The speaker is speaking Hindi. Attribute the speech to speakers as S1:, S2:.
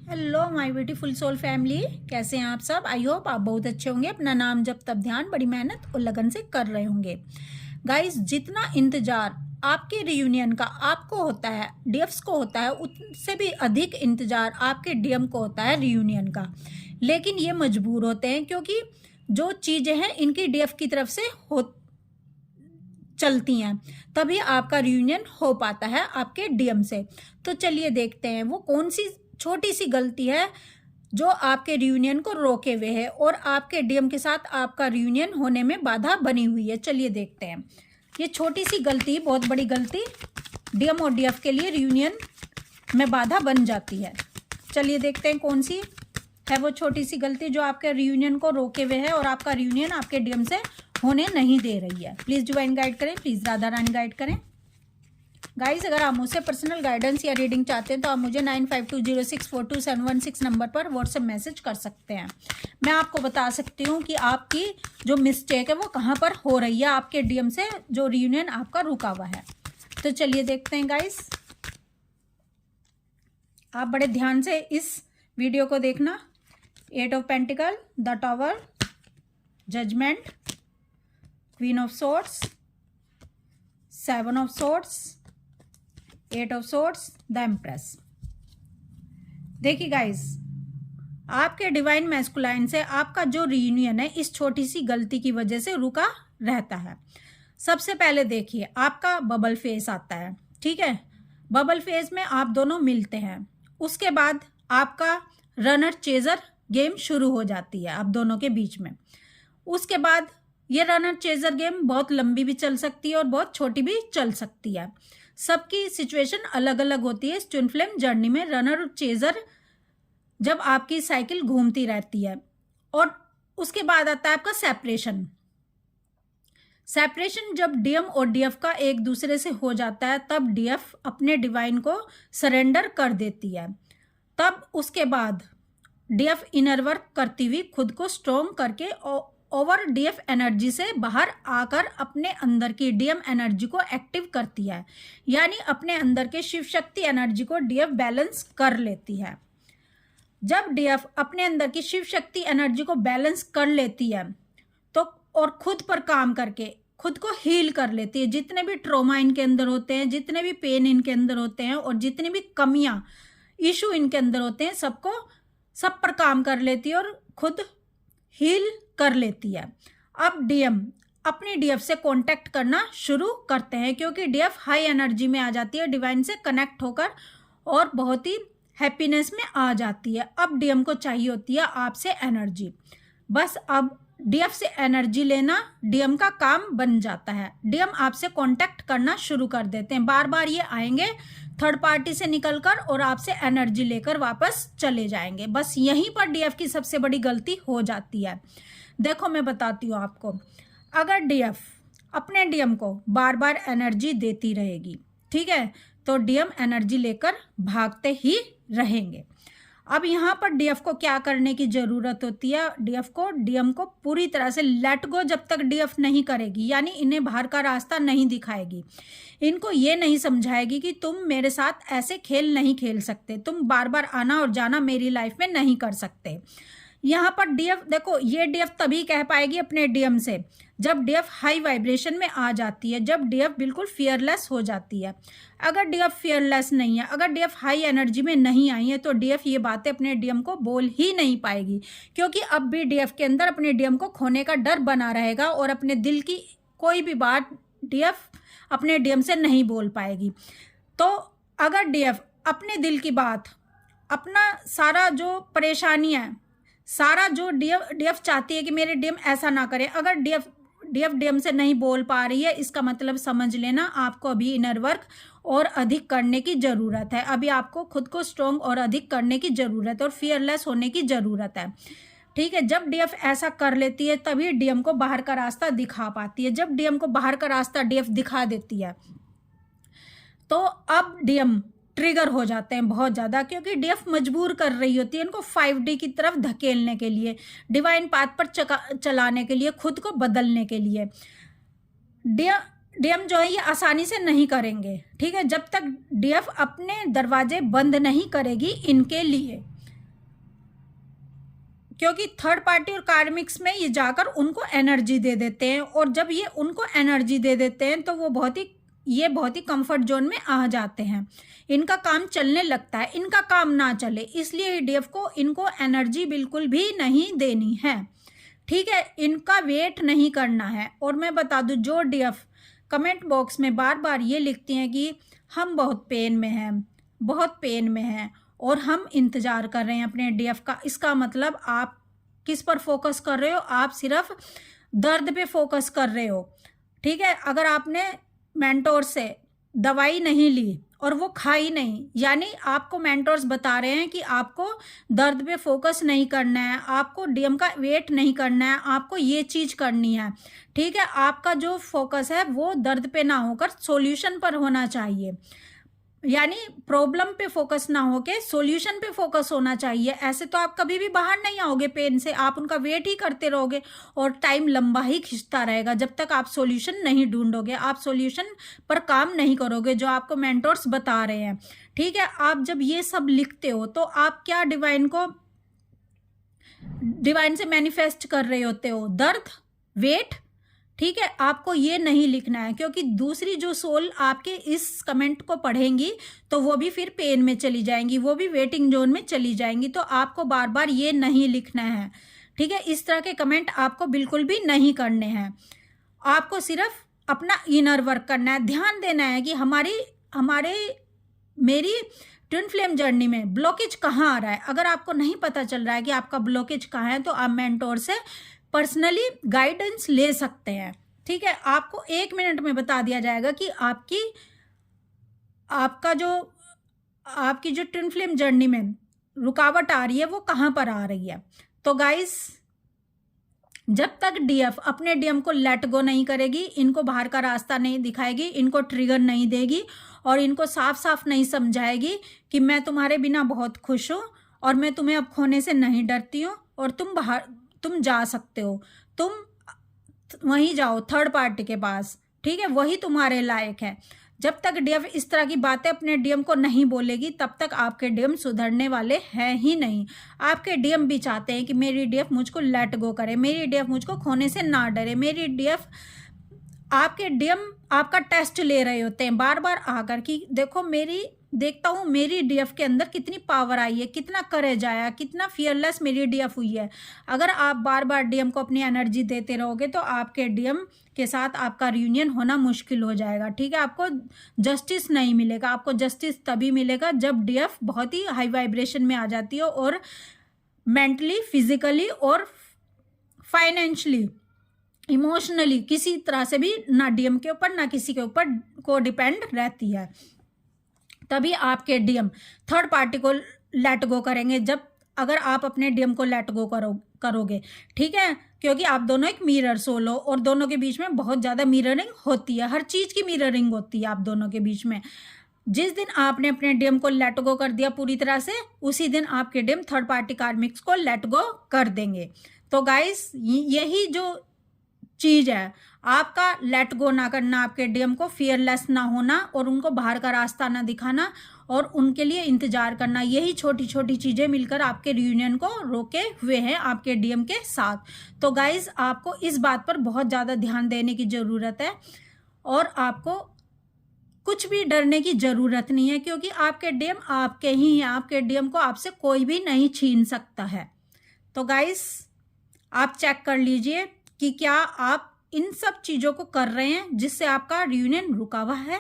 S1: Hello my beautiful soul family, कैसे हैं आप सब। आई होप आप बहुत अच्छे होंगे। अपना नाम जब तब ध्यान बड़ी मेहनत और लगन से कर रहे होंगे। गाइस, जितना इंतजार आपके रियूनियन का आपको होता है, डीएफ्स को होता है, उससे भी अधिक इंतजार आपके डीएम को होता है रियूनियन का। लेकिन ये मजबूर होते हैं क्योंकि जो चीज़ें हैं इनकी डीएफ की तरफ से चलती हैं, तभी आपका रियूनियन हो पाता है आपके डीएम से। तो चलिए देखते हैं वो कौन सी छोटी सी गलती है जो आपके रियूनियन को रोके हुए है और आपके डीएम के साथ आपका रियूनियन होने में बाधा बनी हुई है। चलिए देखते हैं। ये छोटी सी गलती, बहुत बड़ी गलती, डीएम और डीएफ के लिए रियूनियन में बाधा बन जाती है। चलिए देखते हैं कौन सी है वो छोटी सी गलती जो आपके रियूनियन को रोके हुए है और आपका रियूनियन आपके डीएम से होने नहीं दे रही है। प्लीज़ डिवाइन गाइड करें, प्लीज़ राधा रानी गाइड करें। गाइस, अगर आप मुझसे पर्सनल गाइडेंस या रीडिंग चाहते हैं तो आप मुझे 9520642716 नंबर पर व्हाट्सएप मैसेज कर सकते हैं। मैं आपको बता सकती हूँ कि आपकी जो मिस्टेक है वो कहाँ पर हो रही है आपके डीएम से, जो रियूनियन आपका रुका हुआ है। तो चलिए देखते हैं गाइस, आप बड़े ध्यान से इस वीडियो को देखना। 8 of pentacles, the tower, judgement, queen of swords, 7 of swords, 8 of swords, the empress. देखिए गाइस, आपके डिवाइन मैस्कुलाइन से आपका जो रियूनियन है इस छोटी सी गलती की वजह से रुका रहता है। सबसे पहले देखिए, आपका बबल फेस आता है, ठीक है। बबल फेस में आप दोनों मिलते हैं। उसके बाद आपका रनर चेजर गेम शुरू हो जाती है आप दोनों के बीच में। उसके बाद ये रनर चेजर गेम बहुत लंबी भी चल सकती है और बहुत छोटी भी चल सकती है। सबकी सिचुएशन अलग अलग होती है इस ट्विन फ्लेम जर्नी में। रनर और चेजर जब आपकी साइकिल घूमती रहती है, और उसके बाद आता है आपका सेपरेशन। सेपरेशन जब डीएम और डीएफ का एक दूसरे से हो जाता है, तब डीएफ अपने डिवाइन को सरेंडर कर देती है। तब उसके बाद डीएफ इनर वर्क करती हुई खुद को स्ट्रॉन्ग करके ओवर डीएफ एनर्जी से बाहर आकर अपने अंदर की डीएम एनर्जी को एक्टिव करती है, यानी अपने अंदर के शिव शक्ति एनर्जी को डीएफ बैलेंस कर लेती है। जब डीएफ अपने अंदर की शिव शक्ति एनर्जी को बैलेंस कर लेती है तो और खुद पर काम करके खुद को हील कर लेती है। जितने भी ट्रॉमा इनके अंदर होते हैं, जितने भी पेन इनके अंदर होते हैं और जितनी भी कमियां, इशू इनके अंदर होते हैं, सब पर काम कर लेती है और खुद हील कर लेती है। अब डीएम अपनी डीएफ से कांटेक्ट करना शुरू करते हैं क्योंकि डीएफ हाई एनर्जी में आ जाती है डिवाइन से कनेक्ट होकर और बहुत ही हैप्पीनेस में आ जाती है। अब डीएम को चाहिए होती है आपसे एनर्जी। बस अब डीएफ से एनर्जी लेना डीएम का काम बन जाता है। डीएम आपसे कांटेक्ट करना शुरू कर देते हैं। बार बार ये आएंगे थर्ड पार्टी से निकलकर और आपसे एनर्जी लेकर वापस चले जाएंगे। बस यहीं पर डीएफ की सबसे बड़ी गलती हो जाती है। देखो, मैं बताती हूँ आपको, अगर डीएफ अपने डीएम को बार बार एनर्जी देती रहेगी, ठीक है, तो डीएम एनर्जी लेकर भागते ही रहेंगे। अब यहाँ पर डीएफ को क्या करने की ज़रूरत होती है? डीएम को पूरी तरह से लेट गो जब तक डीएफ नहीं करेगी, यानी इन्हें बाहर का रास्ता नहीं दिखाएगी, इनको ये नहीं समझाएगी कि तुम मेरे साथ ऐसे खेल नहीं खेल सकते, तुम बार बार आना और जाना मेरी लाइफ में नहीं कर सकते। यहाँ पर डीएफ, देखो, ये डीएफ तभी कह पाएगी अपने डीएम से जब डीएफ हाई वाइब्रेशन में आ जाती है, जब डीएफ बिल्कुल फियरलेस हो जाती है। अगर डीएफ फियरलेस नहीं है, अगर डीएफ हाई एनर्जी में नहीं आई है, तो डीएफ ये बातें अपने डीएम को बोल ही नहीं पाएगी, क्योंकि अब भी डीएफ के अंदर अपने डीएम को खोने का डर बना रहेगा और अपने दिल की कोई भी बात डीएफ अपने डीएम से नहीं बोल पाएगी। तो अगर डीएफ अपने दिल की बात, अपना सारा जो परेशानी है, सारा जो डीएफ चाहती है कि मेरे डीएम ऐसा ना करे, अगर डीएम से नहीं बोल पा रही है, इसका मतलब समझ लेना आपको अभी इनर वर्क और अधिक करने की ज़रूरत है। अभी आपको खुद को स्ट्रॉन्ग और अधिक करने की ज़रूरत है और फियरलेस होने की ज़रूरत है, ठीक है। जब डीएफ ऐसा कर लेती है तभी डीएम को बाहर का रास्ता दिखा पाती है। जब डीएम को बाहर का रास्ता डीएफ दिखा देती है तो अब डीएम ट्रिगर हो जाते हैं बहुत ज़्यादा, क्योंकि डीएफ मजबूर कर रही होती है इनको 5D की तरफ धकेलने के लिए, डिवाइन पाथ पर चलाने के लिए, खुद को बदलने के लिए। डीएम जो है ये आसानी से नहीं करेंगे, ठीक है, जब तक डीएफ अपने दरवाजे बंद नहीं करेगी इनके लिए। क्योंकि थर्ड पार्टी और कार्मिक्स में ये जाकर उनको एनर्जी दे देते हैं, और जब ये उनको एनर्जी दे देते हैं तो वो बहुत ही कंफर्ट जोन में आ जाते हैं। इनका काम चलने लगता है, इनका काम ना चले, इसलिए डीएफ को इनको एनर्जी बिल्कुल भी नहीं देनी है। ठीक है, इनका वेट नहीं करना है। और मैं बता दूं, जो डीएफ कमेंट बॉक्स में बार बार ये लिखती हैं कि हम बहुत पेन में हैं, बहुत पेन में हैं और हम इंतज़ार कर रहे हैं अपने डीएफ का, इसका मतलब आप किस पर फोकस कर रहे हो? आप सिर्फ दर्द पे फोकस कर रहे हो। ठीक है, अगर आपने मेंटोर से दवाई नहीं ली और वो खाई नहीं, यानी आपको मेंटोर्स बता रहे हैं कि आपको दर्द पे फोकस नहीं करना है, आपको डीएम का वेट नहीं करना है, आपको ये चीज़ करनी है। ठीक है, आपका जो फोकस है वो दर्द पे ना होकर सॉल्यूशन पर होना चाहिए, यानी प्रॉब्लम पे फोकस ना होके सॉल्यूशन पे फोकस होना चाहिए। ऐसे तो आप कभी भी बाहर नहीं आओगे पेन से, आप उनका वेट ही करते रहोगे और टाइम लंबा ही खिंचता रहेगा जब तक आप सॉल्यूशन नहीं ढूंढोगे, आप सॉल्यूशन पर काम नहीं करोगे जो आपको मेंटोर्स बता रहे हैं। ठीक है, आप जब ये सब लिखते हो तो आप क्या डिवाइन से मैनिफेस्ट कर रहे होते हो? दर्द, वेट। ठीक है, आपको ये नहीं लिखना है, क्योंकि दूसरी जो सोल आपके इस कमेंट को पढ़ेंगी तो वो भी फिर पेन में चली जाएंगी, वो भी वेटिंग जोन में चली जाएंगी। तो आपको बार बार ये नहीं लिखना है। ठीक है, इस तरह के कमेंट आपको बिल्कुल भी नहीं करने हैं। आपको सिर्फ अपना इनर वर्क करना है, ध्यान देना है कि मेरी ट्विन फ्लेम जर्नी में ब्लॉकेज कहाँ आ रहा है। अगर आपको नहीं पता चल रहा है कि आपका ब्लॉकेज कहाँ है तो आप मेंटोर से पर्सनली गाइडेंस ले सकते हैं। ठीक है, आपको 1 मिनट में बता दिया जाएगा कि आपकी जो ट्विन फ्लेम जर्नी में रुकावट आ रही है वो कहाँ पर आ रही है। तो गाइस, जब तक डीएफ अपने डीएम को लेट गो नहीं करेगी, इनको बाहर का रास्ता नहीं दिखाएगी, इनको ट्रिगर नहीं देगी और इनको साफ साफ नहीं समझाएगी कि मैं तुम्हारे बिना बहुत खुश हूँ और मैं तुम्हें अब खोने से नहीं डरती हूँ और तुम जा सकते हो, तुम वहीं जाओ थर्ड पार्टी के पास। ठीक है, वही तुम्हारे लायक है। जब तक डीएम इस तरह की बातें अपने डीएम को नहीं बोलेगी तब तक आपके डीएम सुधरने वाले हैं ही नहीं। आपके डीएम भी चाहते हैं कि मेरी डीएफ मुझको लेट गो करे, मेरी डीएफ मुझको खोने से ना डरे, मेरी डीएफ। आपके डीएम आपका टेस्ट ले रहे होते हैं बार बार आकर कि देखो देखता हूँ मेरी डीएफ के अंदर कितनी पावर आई है, कितना करेज आया, कितना फियरलेस मेरी डीएफ हुई है। अगर आप बार बार डीएम को अपनी एनर्जी देते रहोगे तो आपके डीएम के साथ आपका रियूनियन होना मुश्किल हो जाएगा। ठीक है, आपको जस्टिस नहीं मिलेगा। आपको जस्टिस तभी मिलेगा जब डीएफ बहुत ही हाई वाइब्रेशन में आ जाती हो और मेंटली, फिजिकली और फाइनेंशियली, इमोशनली किसी तरह से भी ना डीएम के ऊपर ना किसी के ऊपर को डिपेंड रहती है। तभी आपके डीएम थर्ड पार्टी को लेट गो करेंगे, अगर आप अपने डीएम को लेट गो करोगे। ठीक है, क्योंकि आप दोनों एक मिरर सोल हो और दोनों के बीच में बहुत ज़्यादा मिररिंग होती है, हर चीज़ की मिररिंग होती है आप दोनों के बीच में। जिस दिन आपने अपने डीएम को लेट गो कर दिया पूरी तरह से, उसी दिन आपके डीएम थर्ड पार्टी कार्मिक्स को लेट गो कर देंगे। तो गाइस, यही जो चीज़ है, आपका लेट गो ना करना, आपके डीएम को फियरलेस ना होना और उनको बाहर का रास्ता ना दिखाना और उनके लिए इंतजार करना, यही छोटी छोटी चीज़ें मिलकर आपके रियूनियन को रोके हुए हैं आपके डीएम के साथ। तो गाइज, आपको इस बात पर बहुत ज़्यादा ध्यान देने की ज़रूरत है और आपको कुछ भी डरने की ज़रूरत नहीं है, क्योंकि आपके डीएम आपके ही हैं। आपके डीएम को आपसे कोई भी नहीं छीन सकता है। तो गाइज, आप चेक कर लीजिए कि क्या आप इन सब चीज़ों को कर रहे हैं जिससे आपका रियूनियन रुका हुआ है